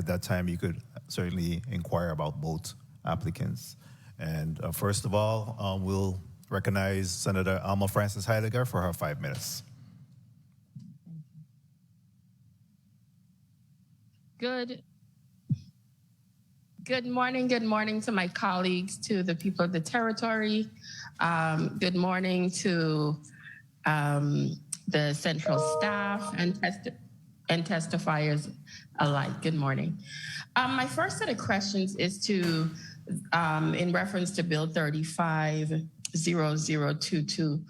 that time, you could certainly inquire about both applicants. And first of all, we'll recognize Senator Alma Francis Heidegger for her 5 minutes. Good morning to my colleagues, to the people of the territory. Good morning to the central staff and testifiers alike. Good morning. My first set of questions is to, in reference to Bill 350022.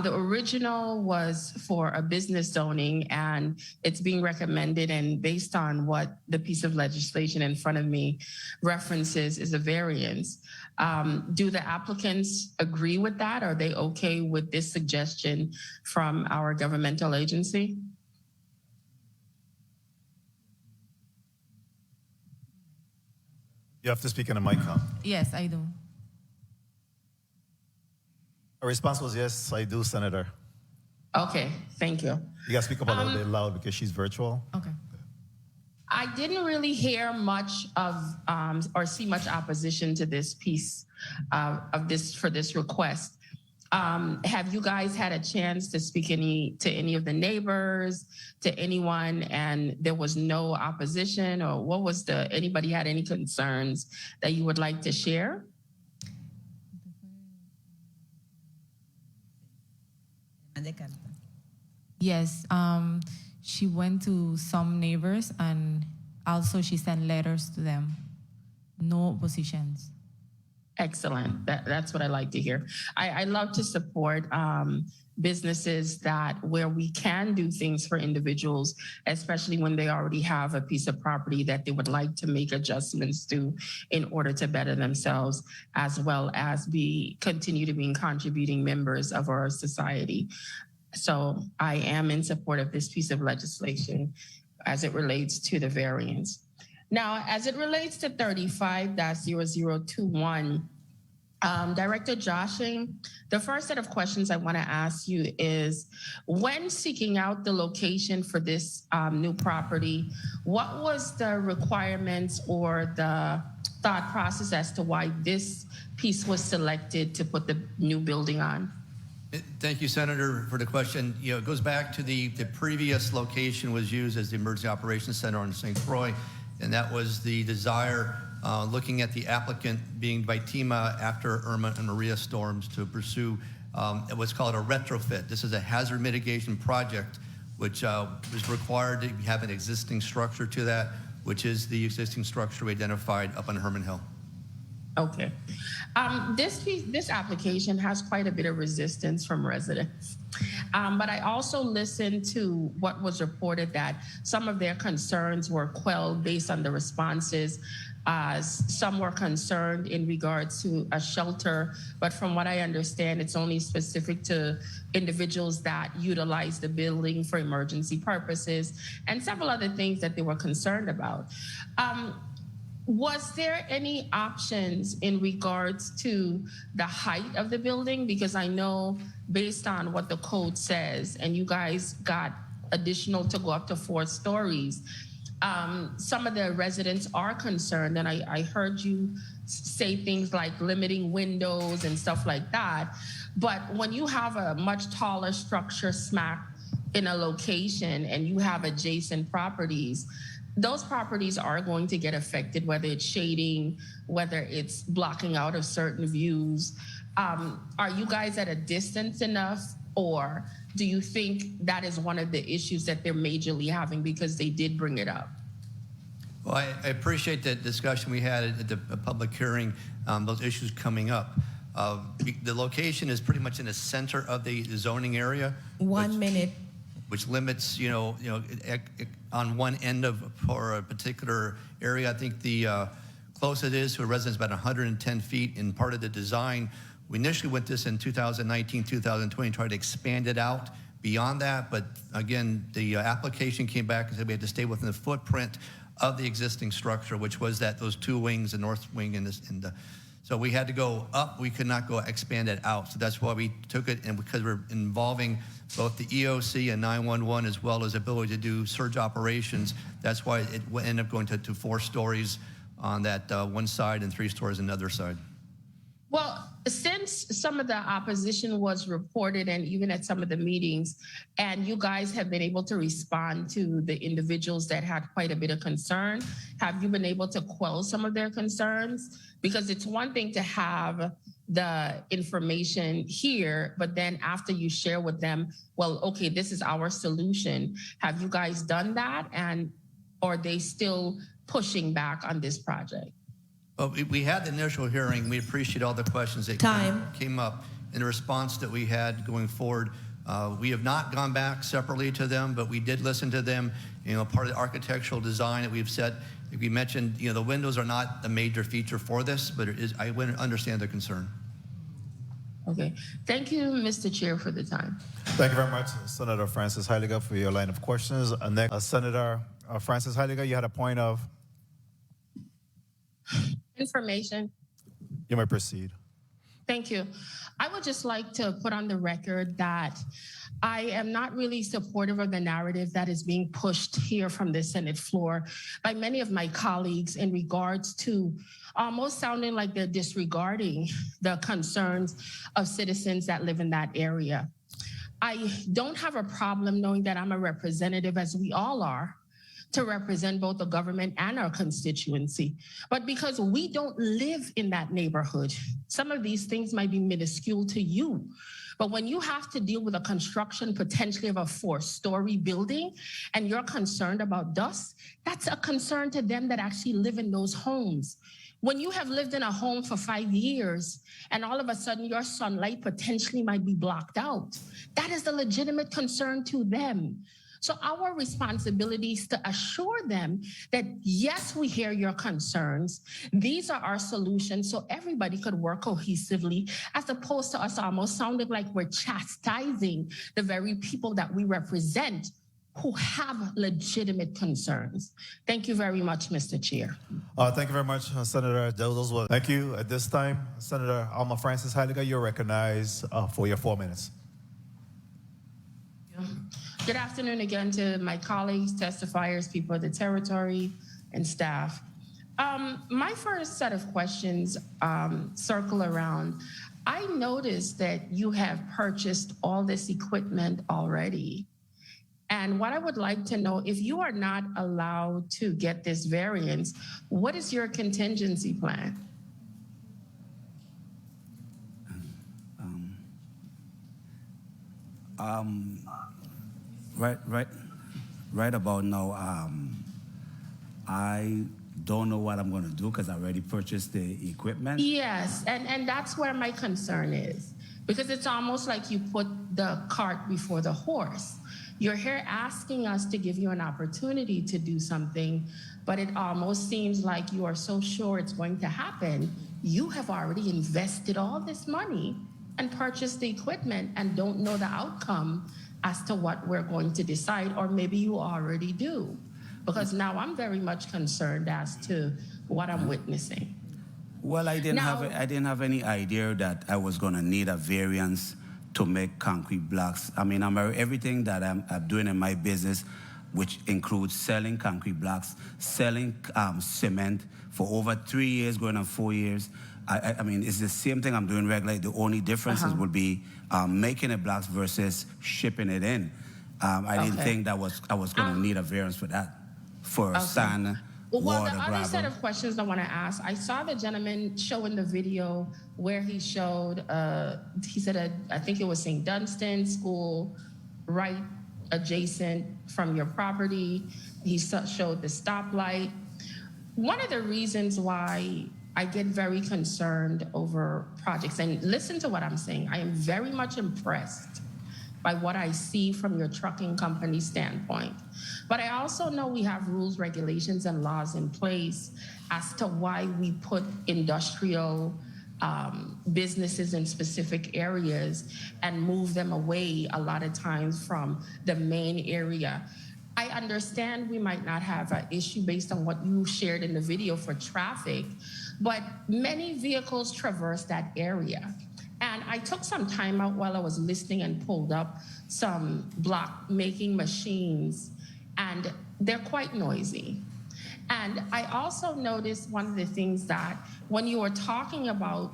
The original was for a business zoning, and it's being recommended, and based on what the piece of legislation in front of me references, is a variance. Do the applicants agree with that? Are they okay with this suggestion from our governmental agency? You have to speak in the mic, huh? Yes, I do. Her response was yes, I do, Senator. Okay, thank you. You gotta speak up a little bit loud because she's virtual. Okay. I didn't really hear much of or see much opposition to this piece of this request. Have you guys had a chance to speak to any of the neighbors, to anyone, and there was no opposition, or what was anybody had any concerns that you would like to share? Yes, she went to some neighbors and also she sent letters to them. No oppositions. Excellent. That's what I like to hear. I love to support businesses where we can do things for individuals, especially when they already have a piece of property that they would like to make adjustments to in order to better themselves, as well as continue to be contributing members of our society. So I am in support of this piece of legislation as it relates to the variance. Now, as it relates to 35-0021, Director Joshing, the first set of questions I want to ask you is, when seeking out the location for this new property, what was the requirements or the thought process as to why this piece was selected to put the new building on? Thank you, Senator, for the question. It goes back to the previous location was used as the Emergency Operations Center on St. Croix, and that was the desire, looking at the applicant being Vatima after Irma and Maria storms, to pursue what's called a retrofit. This is a hazard mitigation project, which is required to have an existing structure to that, which is the existing structure we identified up on Herman Hill. Okay. This application has quite a bit of resistance from residents. But I also listened to what was reported that some of their concerns were quelled based on the responses. Some were concerned in regards to a shelter, but from what I understand, it's only specific to individuals that utilize the building for emergency purposes, and several other things that they were concerned about. Was there any options in regards to the height of the building? Because I know based on what the code says, and you guys got additional to go up to 4 stories, some of the residents are concerned, and I heard you say things like limiting windows and stuff like that. But when you have a much taller structure smack in a location and you have adjacent properties, those properties are going to get affected, whether it's shading, whether it's blocking out of certain views. Are you guys at a distance enough, or do you think that is one of the issues that they're majorly having, because they did bring it up? Well, I appreciate that discussion we had at the public hearing, those issues coming up. The location is pretty much in the center of the zoning area. 1 minute. Which limits, on one end for a particular area. I think the closest it is to a residence is about 110 feet. In part of the design, we initially went this in 2019, 2020, tried to expand it out beyond that. But again, the application came back and said we had to stay within the footprint of the existing structure, which was those 2 wings, the north wing and the So we had to go up. We could not go expand it out. So that's why we took it, and because we're involving both the EOC and 911 as well as ability to do surge operations, that's why it ended up going to 4 stories on that one side and 3 stories on the other side. Well, since some of the opposition was reported and even at some of the meetings, and you guys have been able to respond to the individuals that had quite a bit of concern, have you been able to quell some of their concerns? Because it's one thing to have the information here, but then after you share with them, well, okay, this is our solution. Have you guys done that? And are they still pushing back on this project? Well, we had the initial hearing. We appreciate all the questions that came up. In the response that we had going forward, we have not gone back separately to them, but we did listen to them. You know, part of the architectural design that we've set, like we mentioned, you know, the windows are not a major feature for this, but it is, I understand their concern. Okay. Thank you, Mr. Chair, for the time. Thank you very much, Senator Francis Heiliger, for your line of questions. Next, Senator Francis Heiliger, you had a point of information. You may proceed. Thank you. I would just like to put on the record that I am not really supportive of the narrative that is being pushed here from the Senate floor by many of my colleagues in regards to almost sounding like they're disregarding the concerns of citizens that live in that area. I don't have a problem knowing that I'm a representative, as we all are, to represent both the government and our constituency. But because we don't live in that neighborhood, some of these things might be minuscule to you. But when you have to deal with a construction potentially of a 4-story building and you're concerned about dust, that's a concern to them that actually live in those homes. When you have lived in a home for 5 years and all of a sudden your sunlight potentially might be blocked out, that is a legitimate concern to them. So our responsibility is to assure them that, yes, we hear your concerns. These are our solutions so everybody could work cohesively, as opposed to us almost sounding like we're chastising the very people that we represent who have legitimate concerns. Thank you very much, Mr. Chair. Thank you very much, Senator. Thank you. At this time, Senator Alma Francis Heiliger, you're recognized for your 4 minutes. Good afternoon again to my colleagues, testifiers, people of the territory, and staff. My first set of questions circle around. I noticed that you have purchased all this equipment already. And what I would like to know, if you are not allowed to get this variance, what is your contingency plan? Right about now, I don't know what I'm going to do because I already purchased the equipment. Yes, and that's where my concern is, because it's almost like you put the cart before the horse. You're here asking us to give you an opportunity to do something, but it almost seems like you are so sure it's going to happen. You have already invested all this money and purchased the equipment and don't know the outcome as to what we're going to decide, or maybe you already do. Because now I'm very much concerned as to what I'm witnessing. Well, I didn't have any idea that I was going to need a variance to make concrete blocks. I mean, everything that I'm doing in my business, which includes selling concrete blocks, selling cement for over 3 years, going on 4 years. I mean, it's the same thing I'm doing regularly. The only differences would be making the blocks versus shipping it in. I didn't think that I was going to need a variance for that, for sand, well, water, the other gravel. set of questions I want to ask, I saw the gentleman show in the video where he showed, he said, I think it was St. Dunstan School, right adjacent from your property. He showed the stoplight. One of the reasons why I get very concerned over projects, and listen to what I'm saying, I am very much impressed by what I see from your trucking company standpoint. But I also know we have rules, regulations, and laws in place as to why we put industrial businesses in specific areas and move them away a lot of times from the main area. I understand we might not have an issue based on what you shared in the video for traffic, but many vehicles traverse that area. And I took some time out while I was listening and pulled up some block making machines, and they're quite noisy. And I also noticed one of the things that when you were talking about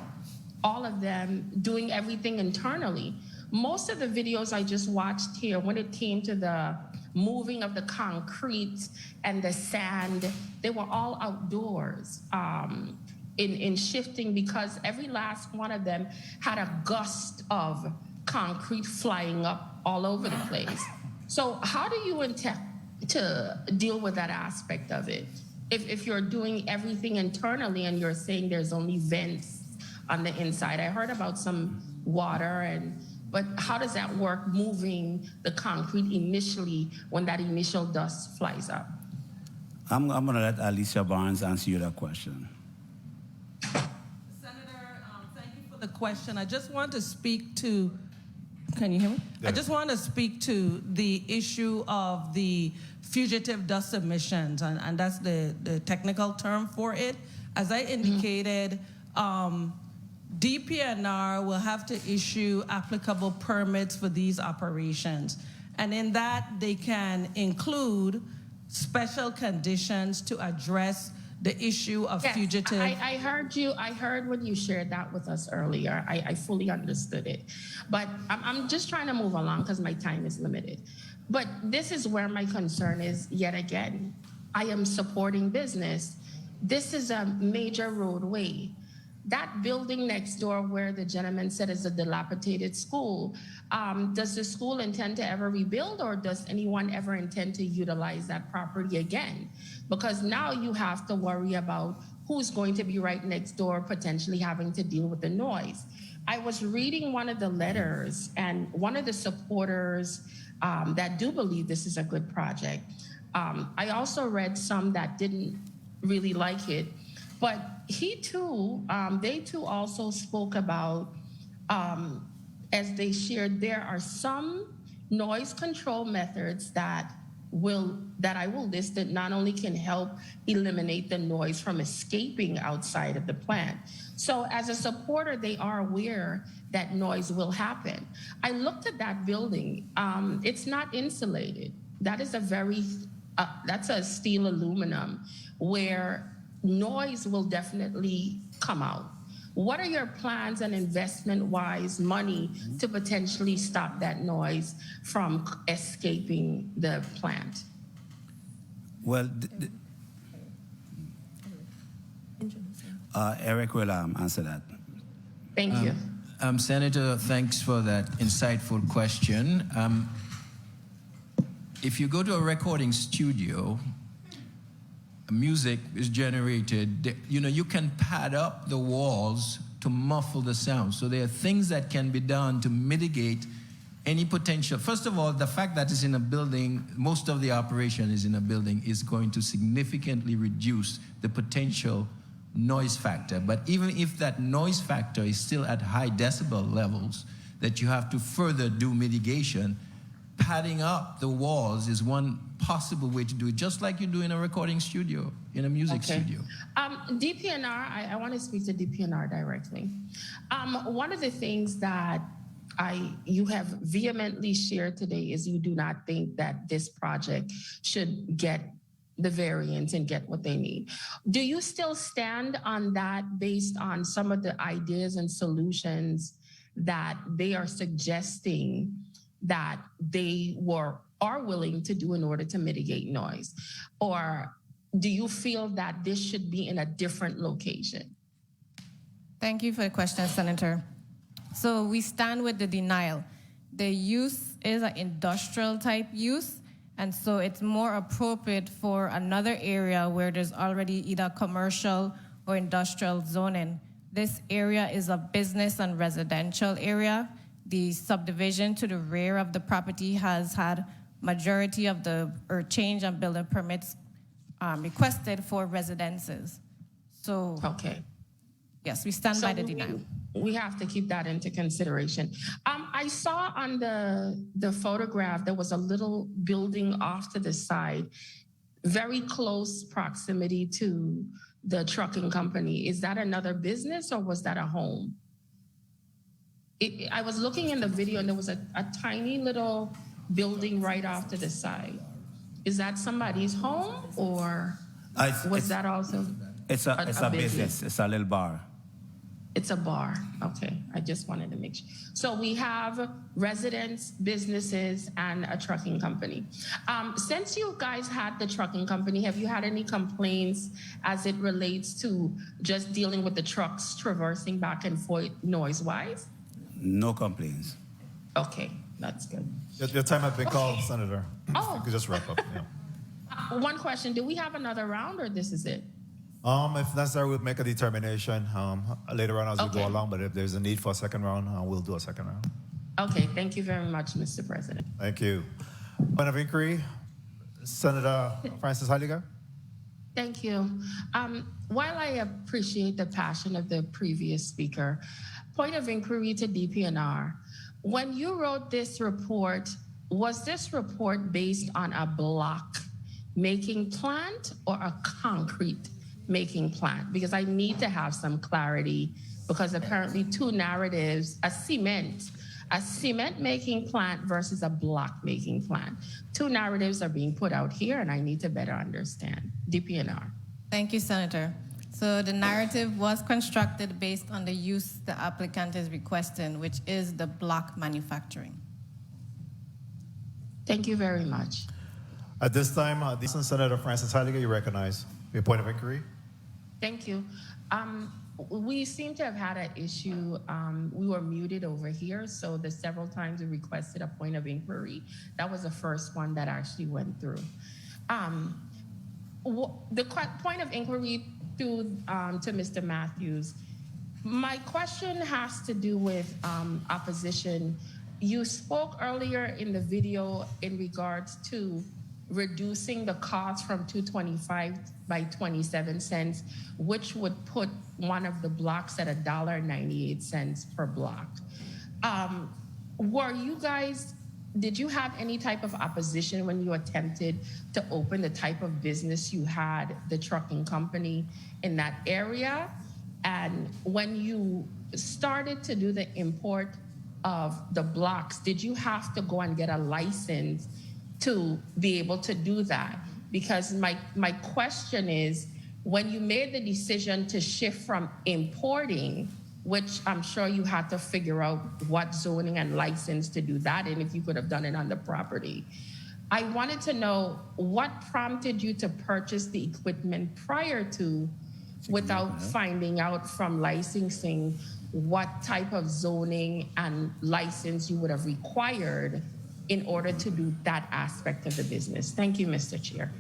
all of them doing everything internally, most of the videos I just watched here, when it came to the moving of the concrete and the sand, they were all outdoors in shifting, because every last one of them had a gust of concrete flying up all over the place. So how do you intend to deal with that aspect of it? If you're doing everything internally and you're saying there's only vents on the inside. I heard about some water, but how does that work, moving the concrete initially when that initial dust flies up? I'm going to let Alicia Barnes answer you that question. Senator, thank you for the question. I just want to speak to, can you hear me? Yeah. I just want to speak to the issue of the fugitive dust emissions, and that's the technical term for it. As I indicated, DPNR will have to issue applicable permits for these operations. And in that, they can include special conditions to address the issue of Yes, fugitive. I heard you. I heard when you shared that with us earlier. I fully understood it. But I'm just trying to move along because my time is limited. But this is where my concern is yet again. I am supporting business. This is a major roadway. That building next door where the gentleman said is a dilapidated school, does the school intend to ever rebuild, or does anyone ever intend to utilize that property again? Because now you have to worry about who's going to be right next door, potentially having to deal with the noise. I was reading one of the letters, and one of the supporters that do believe this is a good project. I also read some that didn't really like it. But he too, they too also spoke about, as they shared, there are some noise control methods that I will list that not only can help eliminate the noise from escaping outside of the plant. So as a supporter, they are aware that noise will happen. I looked at that building. It's not insulated. That is that's a steel aluminum where noise will definitely come out. What are your plans and investment-wise money to potentially stop that noise from escaping the plant? Well, Eric will answer that. Thank you. Senator, thanks for that insightful question. If you go to a recording studio, music is generated, you can pad up the walls to muffle the sound. So there are things that can be done to mitigate any potential. First of all, the fact that it's in a building, most of the operation is in a building, is going to significantly reduce the potential noise factor. But even if that noise factor is still at high decibel levels, that you have to further do mitigation, padding up the walls is one possible way to do it, just like you do in a recording studio, in a music studio. DPNR, I want to speak to DPNR directly. One of the things that you have vehemently shared today is you do not think that this project should get the variance and get what they need. Do you still stand on that based on some of the ideas and solutions that they are suggesting that they are willing to do in order to mitigate noise? Or do you feel that this should be in a different location? Thank you for the question, Senator. So we stand with the denial. The use is an industrial type use, and so it's more appropriate for another area where there's already either commercial or industrial zoning. This area is a business and residential area. The subdivision to the rear of the property has had majority of change and building permits requested for residences. So, Okay. yes, we stand by the denial. we have to keep that into consideration. I saw on the photograph there was a little building off to the side, very close proximity to the trucking company. Is that another business or was that a home? I was looking in the video and there was a tiny little building right off to the side. Is that somebody's home or was that also? It's a business. It's a little bar. It's a bar. Okay, I just wanted to make sure. So we have residents, businesses, and a trucking company. Since you guys had the trucking company, have you had any complaints as it relates to just dealing with the trucks traversing back and forth noise-wise? No complaints. Okay, that's good. Your time has been called, Okay. Senator. Oh. You could just wrap up. Yeah. One question, do we have another round or this is it? If necessary, we'll make a determination later on as we Okay. go along. But if there's a need for a second round, we'll do a second round. Okay, thank you very much, Mr. President. Thank you. Point of inquiry, Senator Francis Heidegger. Thank you. While I appreciate the passion of the previous speaker, point of inquiry to DPNR. When you wrote this report, was this report based on a block making plant or a concrete making plant? Because I need to have some clarity because apparently two narratives, a cement making plant versus a block making plant. Two narratives are being put out here and I need to better understand. DPNR. Thank you, Senator. So the narrative was constructed based on the use the applicant is requesting, which is the block manufacturing. Thank you very much. At this time, Senator Francis Heidegger, you recognize your point of inquiry. Thank you. We seem to have had an issue. We were muted over here, so the several times we requested a point of inquiry, that was the first one that actually went through. The point of inquiry to Mr. Matthews, my question has to do with opposition. You spoke earlier in the video in regards to reducing the cost from $2.25 by 27 cents, which would put one of the blocks at $1.98 per block. Did you have any type of opposition when you attempted to open the type of business you had, the trucking company, in that area? And when you started to do the import of the blocks, did you have to go and get a license to be able to do that? Because my question is, when you made the decision to shift from importing, which I'm sure you had to figure out what zoning and license to do that, and if you could have done it on the property, I wanted to know what prompted you to purchase the equipment prior to, without finding out from licensing what type of zoning and license you would have required in order to do that aspect of the business. Thank you, Mr. Chair.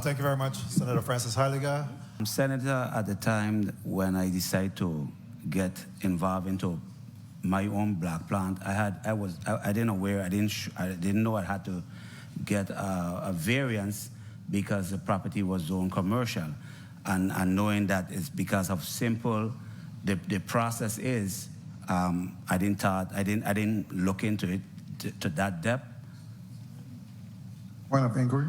Thank you very much, Senator Francis Heidegger. Senator, at the time when I decided to get involved into my own block plant, I didn't know where, I didn't know I had to get a variance because the property was zoned commercial, and knowing that it's because of simple, the process is, I didn't look into it to that depth. Point of inquiry.